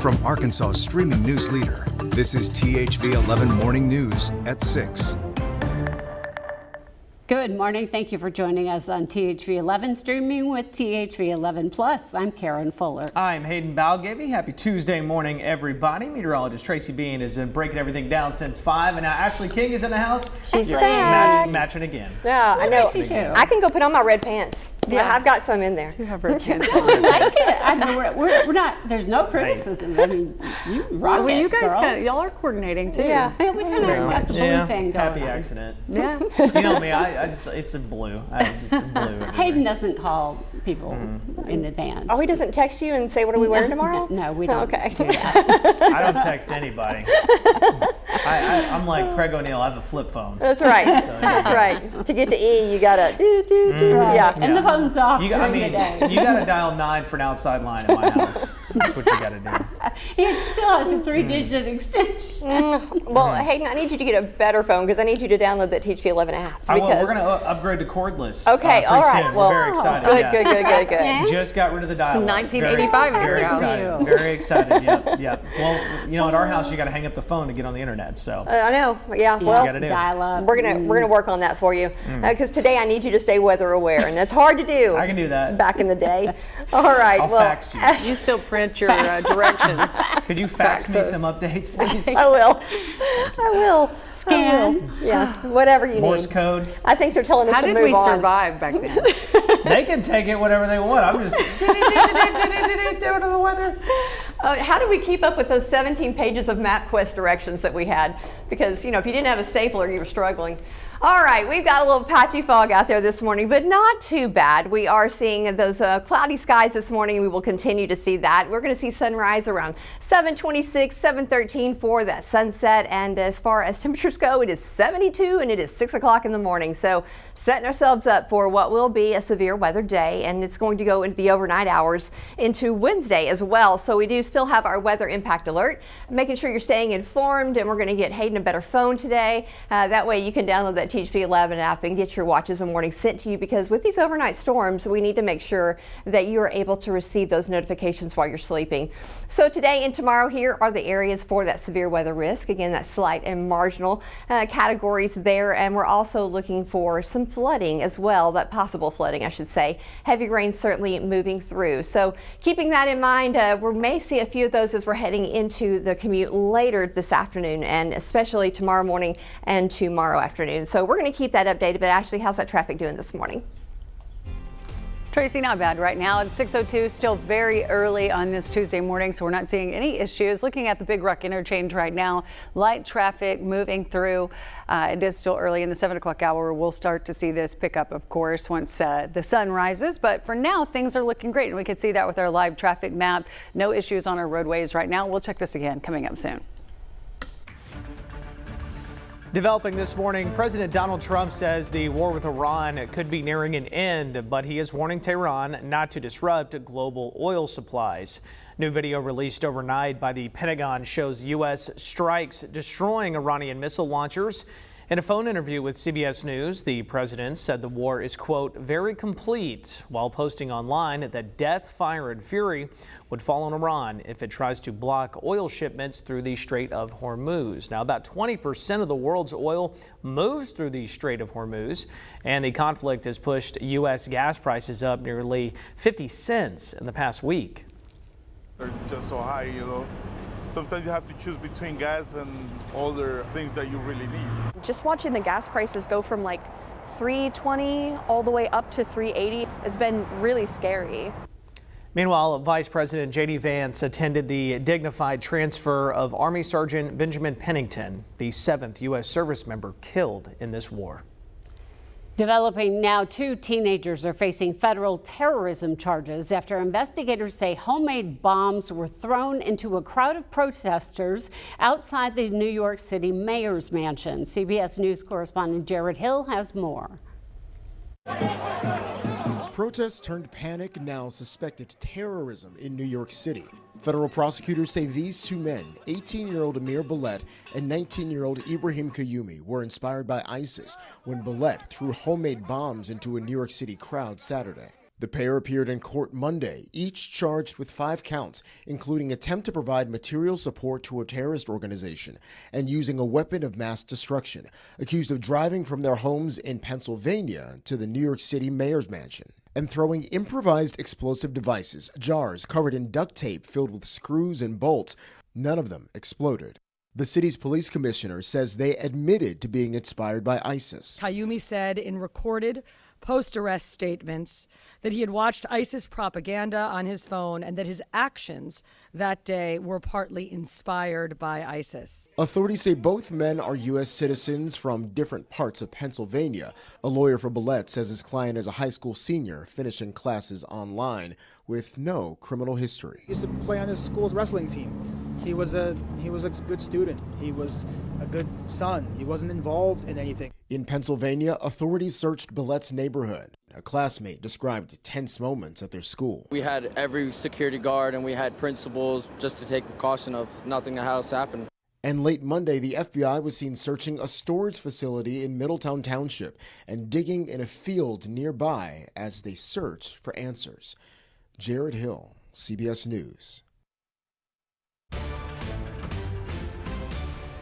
From Arkansas's streaming news leader, this is THV 11 Morning News at 6. Good morning. Thank you for joining us on THV 11, streaming with THV 11 Plus. I'm Karen Fuller. I'm Hayden Balgavy. Happy Tuesday morning, everybody. Meteorologist Tracy Bean has been breaking everything down since 5, and now Ashley King is in the house. She's back. Matching again. Yeah, I know. You too. I can go put on my red pants. Yeah. I've got some in there. You have red pants on. I like it. I know we're not. There's no criticism. I mean, you rock Well, it, you guys girls. y'all are coordinating too. Yeah. Yeah, we kind of got the blue thing going Happy on. accident. Yeah. You know me, I just, it's a blue. I just blue. everywhere. Hayden doesn't call people in advance. Oh, he doesn't text you and say, what are we wearing tomorrow? No, we don't. Okay. Do that. I don't text anybody. I'm like Craig O'Neill. I have a flip phone. That's right. That's right. To get to E, you gotta do. Right. Yeah. And the phone's off You during the day. you got to dial 9 for an outside line at my house. That's what you got to do. He still has a 3-digit extension. Well, Hayden, I need you to get a better phone because I need you to download that THV 11 app. I will. because- We're going to upgrade to cordless. Okay, pretty all right. soon. Well, We're very excited. Good, yeah. good. Just got rid of the dial-up. 1985 Very, very here. excited. Very excited. Yep. Well, you know, at our house, you got to hang up the phone to get on the internet. So I know. Yeah. you Well, gotta do. Dial up. we're gonna work on that for you because today I need you to stay weather aware, and that's hard to do. I can do that. Back in the day. All right. I'll well, fax you. You still print your directions. Could you fax me Fax us. some updates, please? I will. Scan. I will. Yeah. Whatever you Morse need. code. I think they're telling us How to did move we on. survive back then? They can take it whatever they want. I'm just down to the weather. How did we keep up with those 17 pages of MapQuest directions that we had? Because, you know, if you didn't have a stapler, you were struggling. All right, we've got a little patchy fog out there this morning, but not too bad. We are seeing those cloudy skies this morning, and we will continue to see that. We're going to see sunrise around 7:26, 7:13 for that sunset. And as far as temperatures go, it is 72 and it is 6 o'clock in the morning. So setting ourselves up for what will be a severe weather day, and it's going to go into the overnight hours into Wednesday as well. So we do still have our weather impact alert, making sure you're staying informed, and we're going to get Hayden a better phone today. That way you can download that THV 11 app and get your watches and warnings sent to you, because with these overnight storms, we need to make sure that you are able to receive those notifications while you're sleeping. So today and tomorrow, here are the areas for that severe weather risk. Again, that slight and marginal categories there, and we're also looking for some flooding as well, that possible flooding, I should say. Heavy rain certainly moving through. So keeping that in mind, we may see a few of those as we're heading into the commute later this afternoon, and especially tomorrow morning and tomorrow afternoon. So we're going to keep that updated. But Ashley, how's that traffic doing this morning? Tracy, not bad right now. It's 6:02, still very early on this Tuesday morning, so we're not seeing any issues. Looking at the Big Rock interchange right now, light traffic moving through. It is still early in the 7 o'clock hour. We'll start to see this pick up, of course, once the sun rises. But for now, things are looking great, and we can see that with our live traffic map. No issues on our roadways right now. We'll check this again coming up soon. Developing this morning, President Donald Trump says the war with Iran could be nearing an end, but he is warning Tehran not to disrupt global oil supplies. New video released overnight by the Pentagon shows U.S. strikes destroying Iranian missile launchers. In a phone interview with CBS News, the president said the war is, quote, very complete, while posting online that death, fire, and fury would fall on Iran if it tries to block oil shipments through the Strait of Hormuz. Now, about 20% of the world's oil moves through the Strait of Hormuz, and the conflict has pushed U.S. gas prices up nearly 50 cents in the past week. They're just so high, you know. Sometimes you have to choose between gas and other things that you really need. Just watching the gas prices go from like $3.20 all the way up to $3.80 has been really scary. Meanwhile, Vice President J.D. Vance attended the dignified transfer of Army Sergeant Benjamin Pennington, the 7th U.S. service member killed in this war. Developing now, 2 teenagers are facing federal terrorism charges after investigators say homemade bombs were thrown into a crowd of protesters outside the New York City mayor's mansion. CBS News correspondent Jared Hill has more. Protests turned panic, now suspected terrorism in New York City. Federal prosecutors say these 2 men, 18-year-old Amir Ballet and 19-year-old Ibrahim Kayumi, were inspired by ISIS when Ballet threw homemade bombs into a New York City crowd Saturday. The pair appeared in court Monday, each charged with 5 counts, including attempt to provide material support to a terrorist organization and using a weapon of mass destruction, accused of driving from their homes in Pennsylvania to the New York City mayor's mansion and throwing improvised explosive devices, jars covered in duct tape filled with screws and bolts. None of them exploded. The city's police commissioner says they admitted to being inspired by ISIS. Qayumi said in recorded post-arrest statements that he had watched ISIS propaganda on his phone and that his actions that day were partly inspired by ISIS. Authorities say both men are U.S. citizens from different parts of Pennsylvania. A lawyer for Ballet says his client is a high school senior finishing classes online with no criminal history. He used to play on his school's wrestling team. He was a good student. He was a good son. He wasn't involved in anything. In Pennsylvania, authorities searched Ballet's neighborhood. A classmate described tense moments at their school. We had every security guard and we had principals just to take precaution of nothing else happened. And late Monday, the FBI was seen searching a storage facility in Middletown Township and digging in a field nearby as they searched for answers. Jared Hill, CBS News.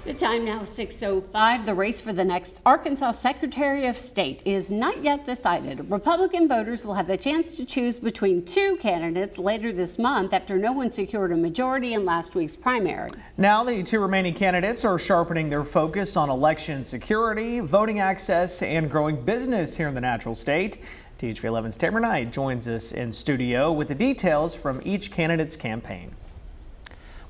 The time now 6:05. The race for the next Arkansas Secretary of State is not yet decided. Republican voters will have the chance to choose between 2 candidates later this month after no one secured a majority in last week's primary. Now the 2 remaining candidates are sharpening their focus on election security, voting access, and growing business here in the Natural State. THV 11's Tamara Knight joins us in studio with the details from each candidate's campaign.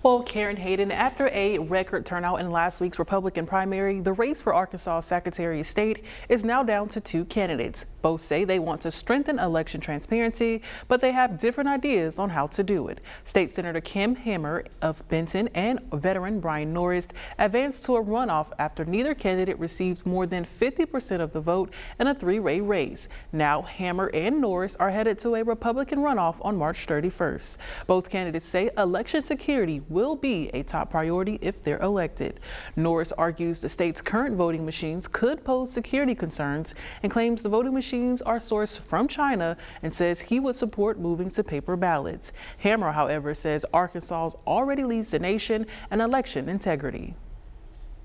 Well, Karen Hayden, after a record turnout in last week's Republican primary, the race for Arkansas Secretary of State is now down to 2 candidates. Both say they want to strengthen election transparency, but they have different ideas on how to do it. State Senator Kim Hammer of Benton and veteran Brian Norris advanced to a runoff after neither candidate received more than 50% of the vote in a 3-way race. Now Hammer and Norris are headed to a Republican runoff on March 31st. Both candidates say election security will be a top priority if they're elected. Norris argues the state's current voting machines could pose security concerns and claims the voting machines are sourced from China and says he would support moving to paper ballots. Hammer, however, says Arkansas already leads the nation in election integrity.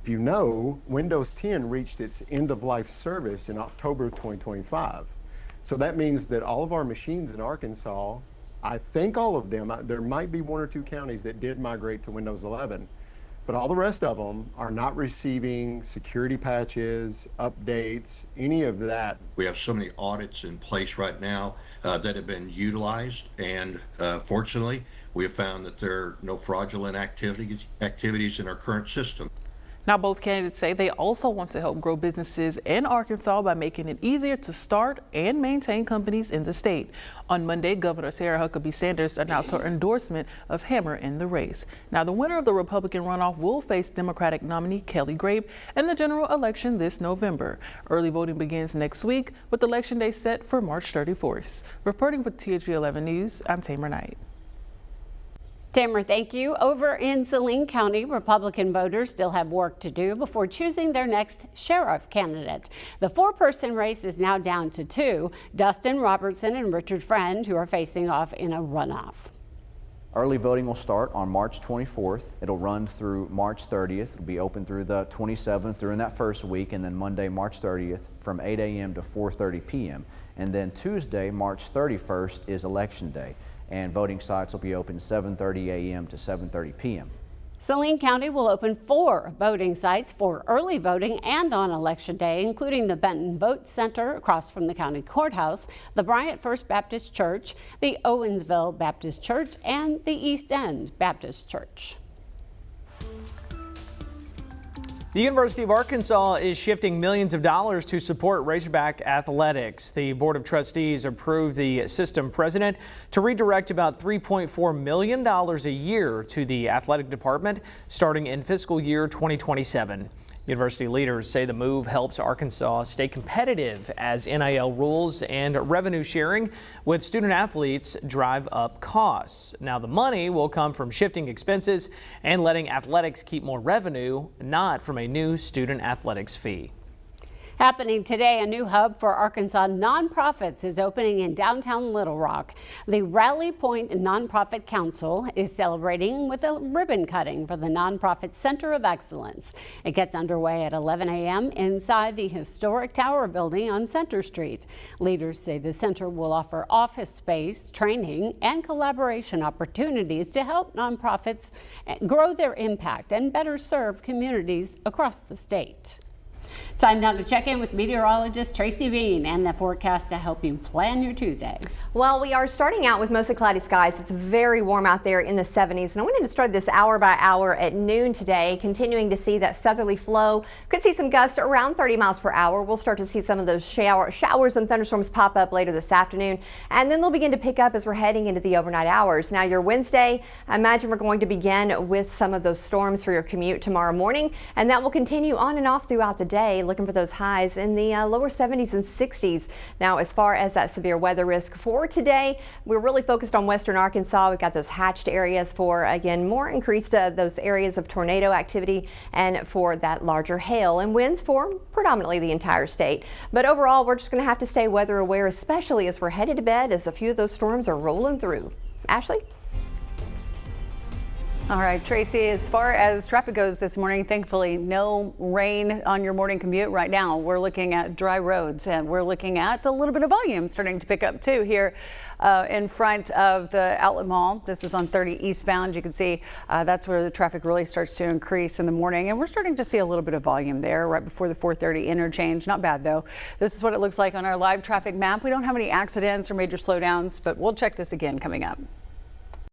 If you know, Windows 10 reached its end-of-life service in October 2025. So that means that all of our machines in Arkansas, I think all of them, there might be 1 or 2 counties that did migrate to Windows 11, but all the rest of them are not receiving security patches, updates, any of that. We have so many audits in place right now that have been utilized, and fortunately, we have found that there are no fraudulent activities in our current system. Now, both candidates say they also want to help grow businesses in Arkansas by making it easier to start and maintain companies in the state. On Monday, Governor Sarah Huckabee Sanders announced her endorsement of Hammer in the race. Now, the winner of the Republican runoff will face Democratic nominee Kelly Grape in the general election this November. Early voting begins next week with Election Day set for March 31st. Reporting for THV 11 News, I'm Tamara Knight. Tamara, thank you. Over in Saline County, Republican voters still have work to do before choosing their next sheriff candidate. The 4-person race is now down to 2, Dustin Robertson and Richard Friend, who are facing off in a runoff. Early voting will start on March 24th. It'll run through March 30th. It'll be open through the 27th during that first week, and then Monday, March 30th from 8 a.m. to 4:30 p.m. And then Tuesday, March 31st is Election Day, and voting sites will be open 7:30 a.m. to 7:30 p.m. Saline County will open 4 voting sites for early voting and on Election Day, including the Benton Vote Center across from the county courthouse, the Bryant First Baptist Church, the Owensville Baptist Church, and the East End Baptist Church. The University of Arkansas is shifting millions of dollars to support Razorback athletics. The Board of Trustees approved the system president to redirect about $3.4 million a year to the athletic department starting in fiscal year 2027. University leaders say the move helps Arkansas stay competitive as NIL rules and revenue sharing with student athletes drive up costs. Now the money will come from shifting expenses and letting athletics keep more revenue, not from a new student athletics fee. Happening today, a new hub for Arkansas nonprofits is opening in downtown Little Rock. The Rally Point Nonprofit Council is celebrating with a ribbon cutting for the Nonprofit Center of Excellence. It gets underway at 11 a.m. inside the historic Tower Building on Center Street. Leaders say the center will offer office space, training, and collaboration opportunities to help nonprofits grow their impact and better serve communities across the state. Time now to check in with meteorologist Tracy Bean and the forecast to help you plan your Tuesday. Well, we are starting out with mostly cloudy skies. It's very warm out there in the 70s, and I wanted to start this hour by hour at noon today, continuing to see that southerly flow. Could see some gusts around 30 miles per hour. We'll start to see some of those showers and thunderstorms pop up later this afternoon, and then they'll begin to pick up as we're heading into the overnight hours. Now, your Wednesday, I imagine we're going to begin with some of those storms for your commute tomorrow morning, and that will continue on and off throughout the day, looking for those highs in the lower 70s and 60s. Now, as far as that severe weather risk for today, we're really focused on western Arkansas. We've got those hatched areas for, again, more increased those areas of tornado activity and for that larger hail and winds for predominantly the entire state. But overall, we're just going to have to stay weather aware, especially as we're headed to bed, as a few of those storms are rolling through. Ashley? All right, Tracy, as far as traffic goes this morning, thankfully no rain on your morning commute right now. We're looking at dry roads, and we're looking at a little bit of volume starting to pick up too here in front of the Outlet Mall. This is on 30 eastbound. You can see that's where the traffic really starts to increase in the morning, and we're starting to see a little bit of volume there right before the 430 interchange. Not bad though. This is what it looks like on our live traffic map. We don't have any accidents or major slowdowns, but we'll check this again coming up.